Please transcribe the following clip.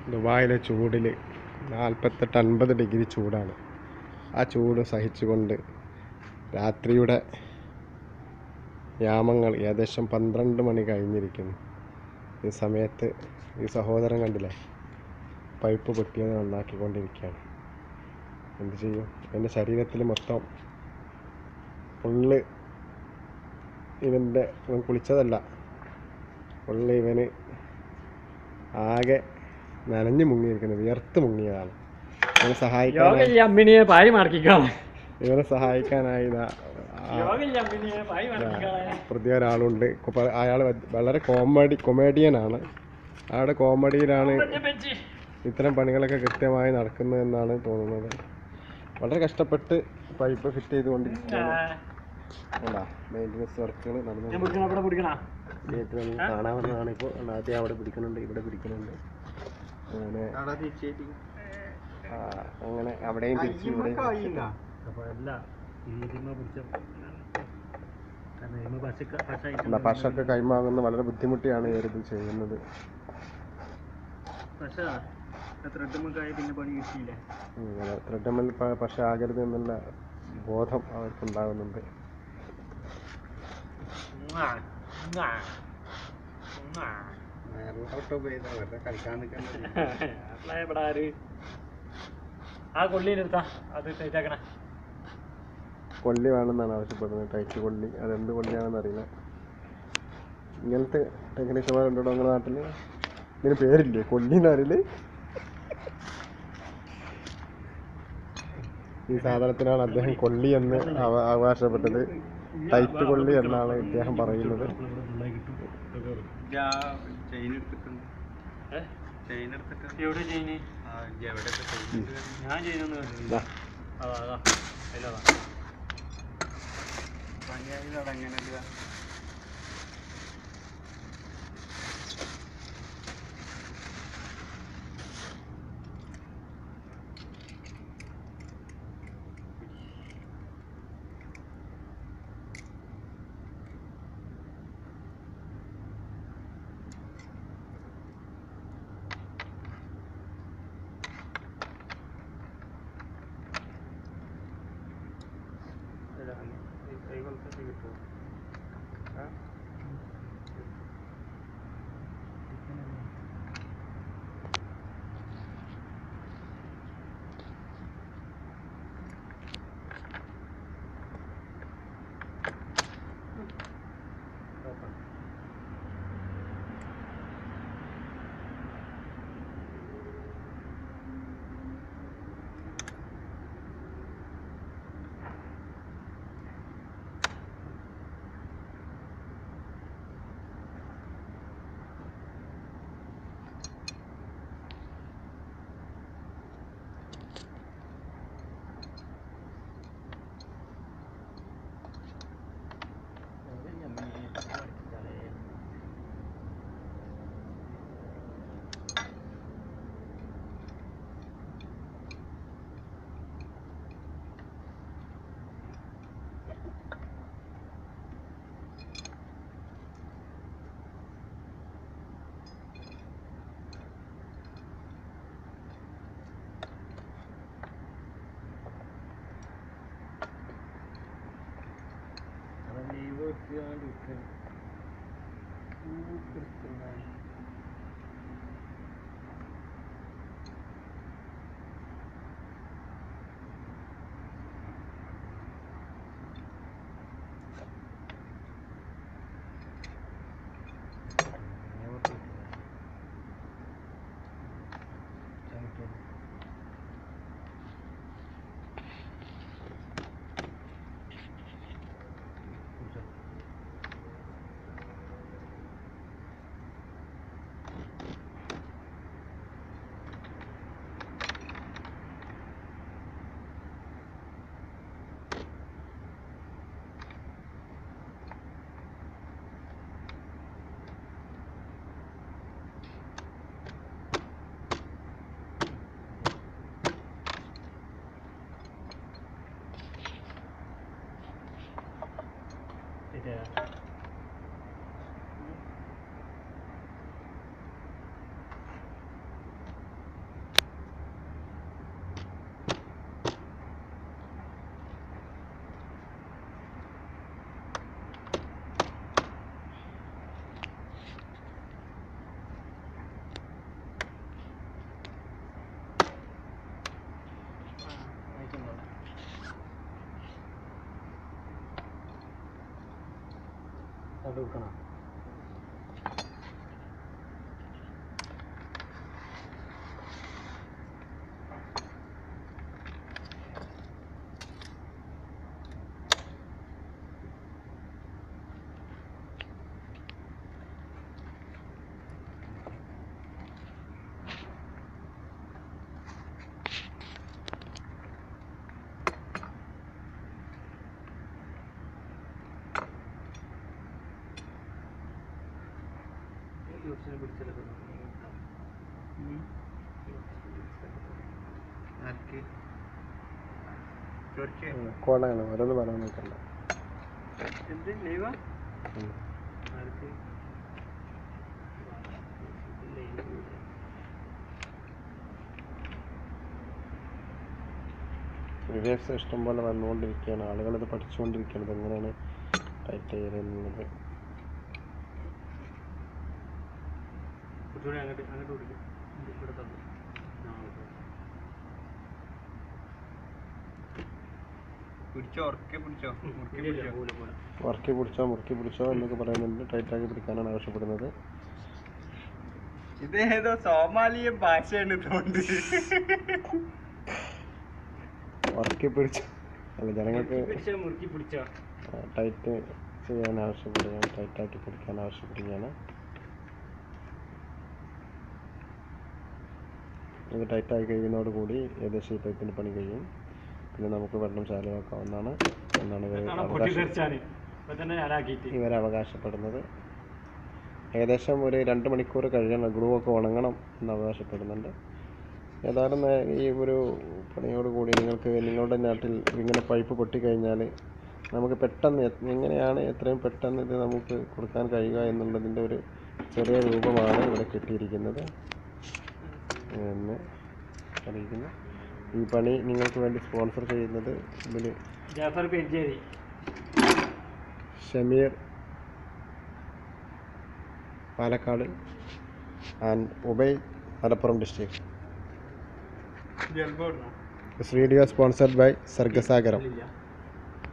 ദുബായിലെ ചൂടിൽ 48-50 ഡിഗ്രി ചൂടാണ്. ആ ചൂട് സഹിച്ചുകൊണ്ട് രാത്രിയുടെ യാമങ്ങൾ ഏകദേശം 12 മണി കഴിഞ്ഞിരിക്കുന്നു. ഈ സമയത്ത് ഈ സഹോദരൻ കണ്ടില്ലേ, പൈപ്പ് പൊട്ടിയത് നന്നാക്കിക്കൊണ്ടിരിക്കുകയാണ്. എന്ത് ചെയ്യും? എൻ്റെ ശരീരത്തിൽ മൊത്തം ഫുള്ള് ഇവൻ കുളിച്ചതല്ല, ഫുള്ള് ഇവന് ആകെ നനഞ്ഞു മുങ്ങിയിരിക്കുന്നത്, വിയർത്ത് മുങ്ങിയതാണ്. ഇവനെ സഹായിക്കാനായി പുതിയ ഒരാളുണ്ട്. അയാൾ വളരെ കൊമേഡിയനാണ്. അയാളുടെ കോമഡിയിലാണ് ഇത്തരം പണികളൊക്കെ കൃത്യമായി നടക്കുന്നതെന്നാണ് തോന്നുന്നത്. വളരെ കഷ്ടപ്പെട്ട് പൈപ്പ് ഫിറ്റ് ചെയ്തുകൊണ്ടിരിക്കുകയാണ്. മെയിൻ്റനൻസ് വർക്കുകൾ നടന്നു കാണാവുന്നതാണ്. ഇപ്പോൾ ആദ്യം അവിടെ പിടിക്കുന്നുണ്ട്, ഇവിടെ പിടിക്കുന്നുണ്ട്, അങ്ങനെ അവിടെയും തിരിച്ച് ഇവിടെയും. പശൊക്കെ കൈമാകുന്ന വളരെ ബുദ്ധിമുട്ടിയാണ് ഇവരിത് ചെയ്യുന്നത്. ത്രെഡ്മിൽ പശ ആകരുത് എന്നുള്ള ബോധം അവർക്കുണ്ടാകുന്നുണ്ട്. കൊള്ളി വേണമെന്നാണ് ആവശ്യപ്പെടുന്നത്, ടൈറ്റ് കൊള്ളി. അതെന്ത് കൊള്ളിയാണെന്ന് അറിയില്ല. ഇങ്ങനത്തെ ടെക്നീഷ്യന്മാരുണ്ടോ നിങ്ങളുടെ നാട്ടിൽ? ഇതിന് പേരില്ലേ, കൊള്ളി എന്നറിയില്ല. ഈ സാധനത്തിനാണ് അദ്ദേഹം കൊള്ളി എന്ന് അവകാശപ്പെട്ടത്. ടൈറ്റ് കൊള്ളി എന്നാണ് ഇദ്ദേഹം പറയുന്നത്. കൊടുക്കണം. കോളാണ് ഓരോന്ന് പറയാൻ നിൽക്കണ്ട. റിവേഴ്സ് ഇഷ്ടം പോലെ വന്നുകൊണ്ടിരിക്കുകയാണ്. ആളുകളിത് പഠിച്ചുകൊണ്ടിരിക്കുകയാണ് എങ്ങനെയാണ് ടൈറ്റ് ചെയ്യുന്നത്. മുറുക്കി പിടിച്ചോ എന്നൊക്കെ പറയുന്നുണ്ട്. ടൈറ്റാക്കി പിടിക്കാനാണ് ആവശ്യപ്പെടുന്നത്. ഇതേതോ സോമാലിയ ഭാഷയാണ്. ഉറക്കി പിടിച്ചോ അല്ല, ജനങ്ങൾക്ക് ടൈറ്റ് ചെയ്യാൻ ആവശ്യപ്പെടുകയാണ്, ടൈറ്റാക്കി പിടിക്കാൻ ആവശ്യപ്പെടുകയാണ്. ഇത് ടൈറ്റായി കഴിയുന്നതോടുകൂടി ഏകദേശം ഈ പൈപ്പിന് പണി കഴിയും. പിന്നെ നമുക്ക് വെള്ളം ചാലുവാക്കാവുന്നതാണ് എന്നാണ് ഇവർ അവകാശപ്പെടുന്നത്. ഏകദേശം ഒരു 2 മണിക്കൂർ കഴിയണം, ഗ്ലൂ ഒക്കെ ഉണങ്ങണം എന്ന് അവകാശപ്പെടുന്നുണ്ട്. ഏതായാലും ഈ ഒരു പണിയോടുകൂടി നിങ്ങൾക്ക് നിങ്ങളുടെ നാട്ടിൽ ഇങ്ങനെ പൈപ്പ് പൊട്ടിക്കഴിഞ്ഞാൽ നമുക്ക് പെട്ടെന്ന് എങ്ങനെയാണ് എത്രയും പെട്ടെന്ന് ഇത് നമുക്ക് കൊടുക്കാൻ കഴിയുക എന്നുള്ളതിൻ്റെ ഒരു ചെറിയ രൂപമാണ് ഇവിടെ കിട്ടിയിരിക്കുന്നത് എന്ന് അറിയിക്കുന്നു. ഈ പണി നിങ്ങൾക്ക് വേണ്ടി സ്പോൺസർ ചെയ്യുന്നത് Shameer Palakkad and Ubai Malappuram district. This video is sponsored by sargasagaram.